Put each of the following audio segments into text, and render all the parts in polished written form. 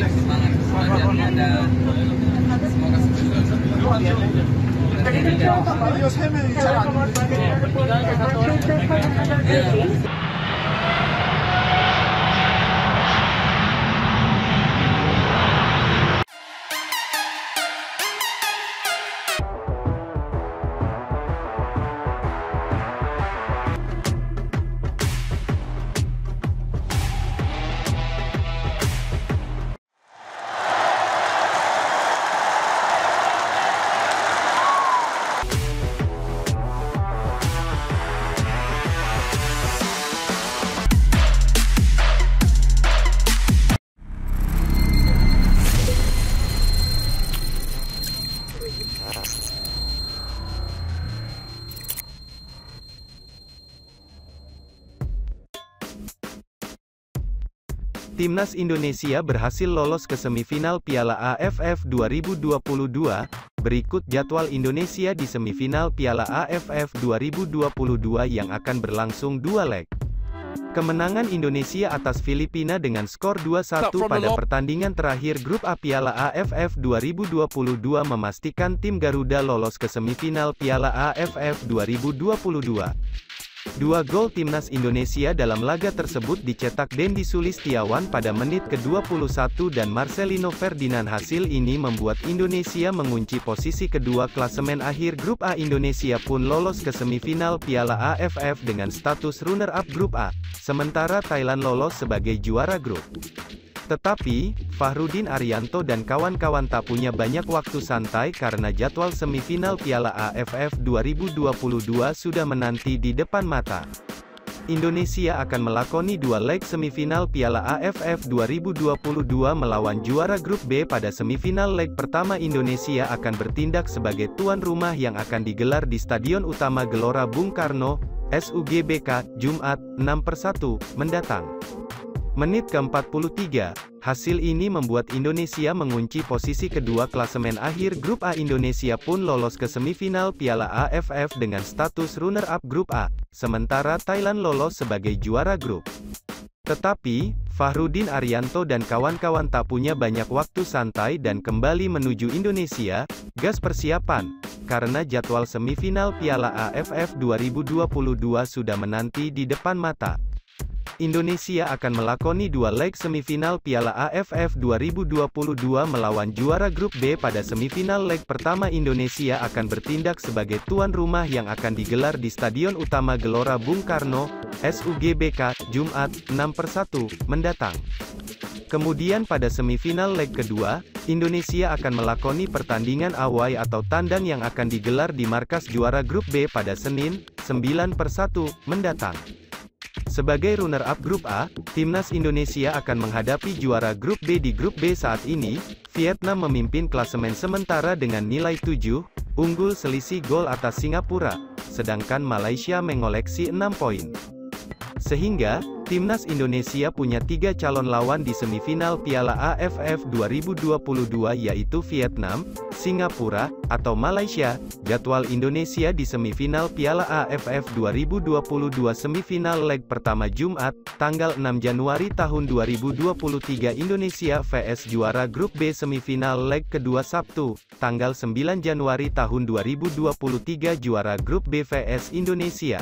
semangat belajarnya dan semoga sukses. 이거 세 명이 잘안 Timnas Indonesia berhasil lolos ke semifinal Piala AFF 2022. Berikut jadwal Indonesia di semifinal Piala AFF 2022 yang akan berlangsung 2 leg. Kemenangan Indonesia atas Filipina dengan skor 2-1 pada pertandingan terakhir grup A Piala AFF 2022 memastikan tim Garuda lolos ke semifinal Piala AFF 2022. 2 gol Timnas Indonesia dalam laga tersebut dicetak Dendi Sulistiawan pada menit ke-21 dan Marcelino Ferdinand. Hasil ini membuat Indonesia mengunci posisi kedua klasemen akhir grup A. Indonesia pun lolos ke semifinal Piala AFF dengan status runner-up grup A, sementara Thailand lolos sebagai juara grup. Tetapi, Fahrudin Arianto dan kawan-kawan tak punya banyak waktu santai karena jadwal semifinal Piala AFF 2022 sudah menanti di depan mata. Indonesia akan melakoni 2 leg semifinal Piala AFF 2022 melawan juara grup B. Pada semifinal leg pertama Indonesia akan bertindak sebagai tuan rumah yang akan digelar di Stadion Utama Gelora Bung Karno, SUGBK, Jumat, 6/1, mendatang. Menit ke-43, hasil ini membuat Indonesia mengunci posisi kedua klasemen akhir grup A. Indonesia pun lolos ke semifinal Piala AFF dengan status runner-up grup A, sementara Thailand lolos sebagai juara grup. Tetapi, Fahrudin Arianto dan kawan-kawan tak punya banyak waktu santai dan kembali menuju Indonesia, gas persiapan, karena jadwal semifinal Piala AFF 2022 sudah menanti di depan mata. Indonesia akan melakoni 2 leg semifinal Piala AFF 2022 melawan juara grup B. Pada semifinal leg pertama Indonesia akan bertindak sebagai tuan rumah yang akan digelar di Stadion Utama Gelora Bung Karno, SUGBK, Jumat, 6/1, mendatang. Kemudian pada semifinal leg kedua, Indonesia akan melakoni pertandingan away atau tandang yang akan digelar di markas juara grup B pada Senin, 9/1, mendatang. Sebagai runner-up grup A, Timnas Indonesia akan menghadapi juara grup B. Di grup B saat ini, Vietnam memimpin klasemen sementara dengan nilai 7, unggul selisih gol atas Singapura, sedangkan Malaysia mengoleksi 6 poin. Sehingga, Timnas Indonesia punya 3 calon lawan di semifinal Piala AFF 2022 yaitu Vietnam, Singapura, atau Malaysia. Jadwal Indonesia di semifinal Piala AFF 2022 semifinal leg pertama Jumat, tanggal 6 Januari tahun 2023 Indonesia vs juara grup B. Semifinal leg kedua Sabtu, tanggal 9 Januari tahun 2023 juara grup B vs Indonesia.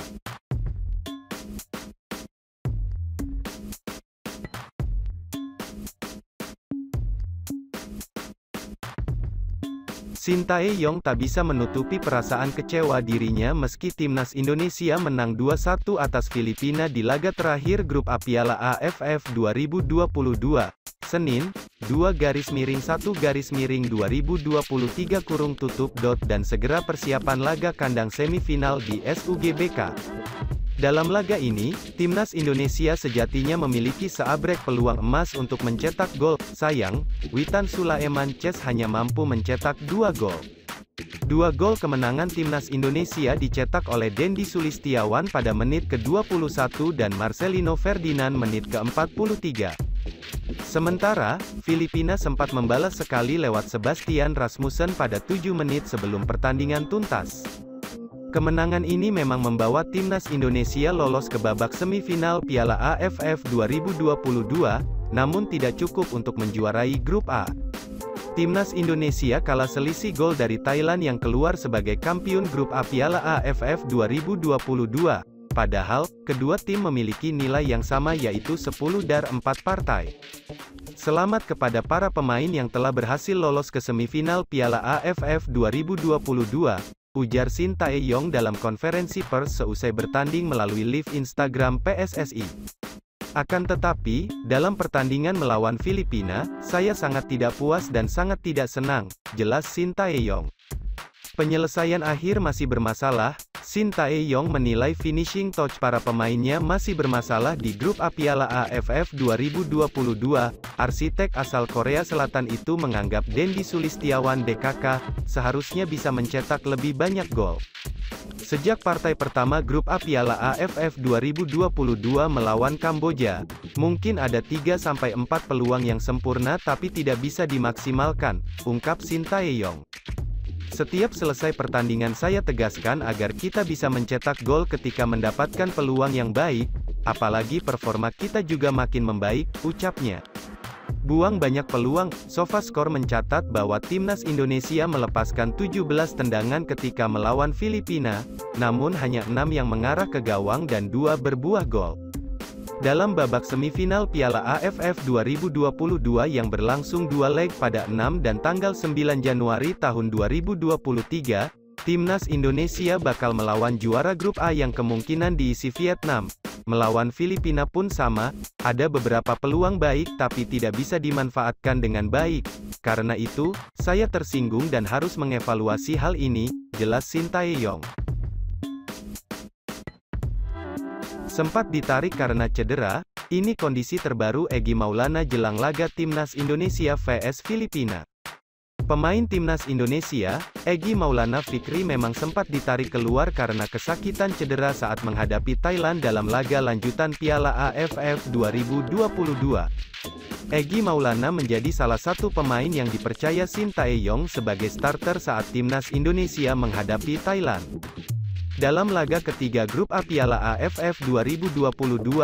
Shin Tae-yong tak bisa menutupi perasaan kecewa dirinya meski Timnas Indonesia menang 2-1 atas Filipina di laga terakhir grup A Piala AFF 2022. Senin, 2-1-2023 dan segera persiapan laga kandang semifinal di SUGBK. Dalam laga ini, Timnas Indonesia sejatinya memiliki seabrek peluang emas untuk mencetak gol. Sayang, Witan Sulaiman Ces hanya mampu mencetak 2 gol. 2 gol kemenangan Timnas Indonesia dicetak oleh Dendi Sulistiawan pada menit ke-21 dan Marcelino Ferdinand menit ke-43. Sementara, Filipina sempat membalas sekali lewat Sebastian Rasmussen pada 7 menit sebelum pertandingan tuntas. Kemenangan ini memang membawa Timnas Indonesia lolos ke babak semifinal Piala AFF 2022, namun tidak cukup untuk menjuarai grup A. Timnas Indonesia kalah selisih gol dari Thailand yang keluar sebagai kampiun grup A Piala AFF 2022. Padahal, kedua tim memiliki nilai yang sama yaitu 10-4 partai. Selamat kepada para pemain yang telah berhasil lolos ke semifinal Piala AFF 2022, ujar Shin Tae-yong dalam konferensi pers seusai bertanding melalui live Instagram PSSI. Akan tetapi, dalam pertandingan melawan Filipina, saya sangat tidak puas dan sangat tidak senang, jelas Shin Tae-yong. Penyelesaian akhir masih bermasalah. Shin Tae-yong menilai finishing touch para pemainnya masih bermasalah di grup A Piala AFF 2022. Arsitek asal Korea Selatan itu menganggap Dendi Sulistiawan DKK seharusnya bisa mencetak lebih banyak gol. Sejak partai pertama grup A Piala AFF 2022 melawan Kamboja, mungkin ada 3-4 peluang yang sempurna tapi tidak bisa dimaksimalkan, ungkap Shin Tae-yong. Setiap selesai pertandingan saya tegaskan agar kita bisa mencetak gol ketika mendapatkan peluang yang baik, apalagi performa kita juga makin membaik, ucapnya. Buang banyak peluang, SofaScore mencatat bahwa Timnas Indonesia melepaskan 17 tendangan ketika melawan Filipina, namun hanya 6 yang mengarah ke gawang dan 2 berbuah gol. Dalam babak semifinal Piala AFF 2022 yang berlangsung 2 leg pada 6 dan tanggal 9 Januari tahun 2023, Timnas Indonesia bakal melawan juara grup A yang kemungkinan diisi Vietnam. Melawan Filipina pun sama, ada beberapa peluang baik tapi tidak bisa dimanfaatkan dengan baik. Karena itu, saya tersinggung dan harus mengevaluasi hal ini, jelas Shin Tae-yong. Sempat ditarik karena cedera, ini kondisi terbaru Egy Maulana jelang laga Timnas Indonesia vs Filipina. Pemain Timnas Indonesia, Egy Maulana Fikri memang sempat ditarik keluar karena kesakitan cedera saat menghadapi Thailand dalam laga lanjutan Piala AFF 2022. Egy Maulana menjadi salah satu pemain yang dipercaya Shin Tae-yong sebagai starter saat Timnas Indonesia menghadapi Thailand. Dalam laga ketiga grup A Piala AFF 2022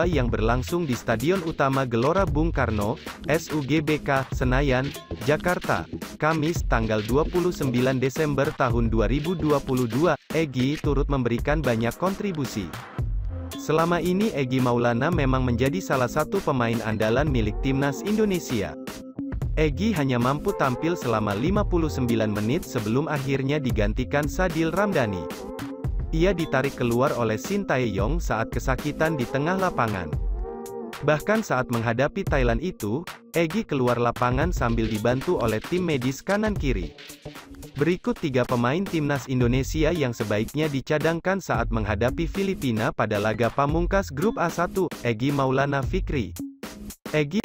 yang berlangsung di Stadion Utama Gelora Bung Karno, SUGBK, Senayan, Jakarta, Kamis tanggal 29 Desember tahun 2022, Egy turut memberikan banyak kontribusi. Selama ini Egy Maulana memang menjadi salah satu pemain andalan milik Timnas Indonesia. Egy hanya mampu tampil selama 59 menit sebelum akhirnya digantikan Sadil Ramdhani. Ia ditarik keluar oleh Shin Tae-yong saat kesakitan di tengah lapangan. Bahkan saat menghadapi Thailand itu, Egy keluar lapangan sambil dibantu oleh tim medis kanan-kiri. Berikut 3 pemain Timnas Indonesia yang sebaiknya dicadangkan saat menghadapi Filipina pada laga pamungkas grup A1, Egy Maulana Fikri. Egy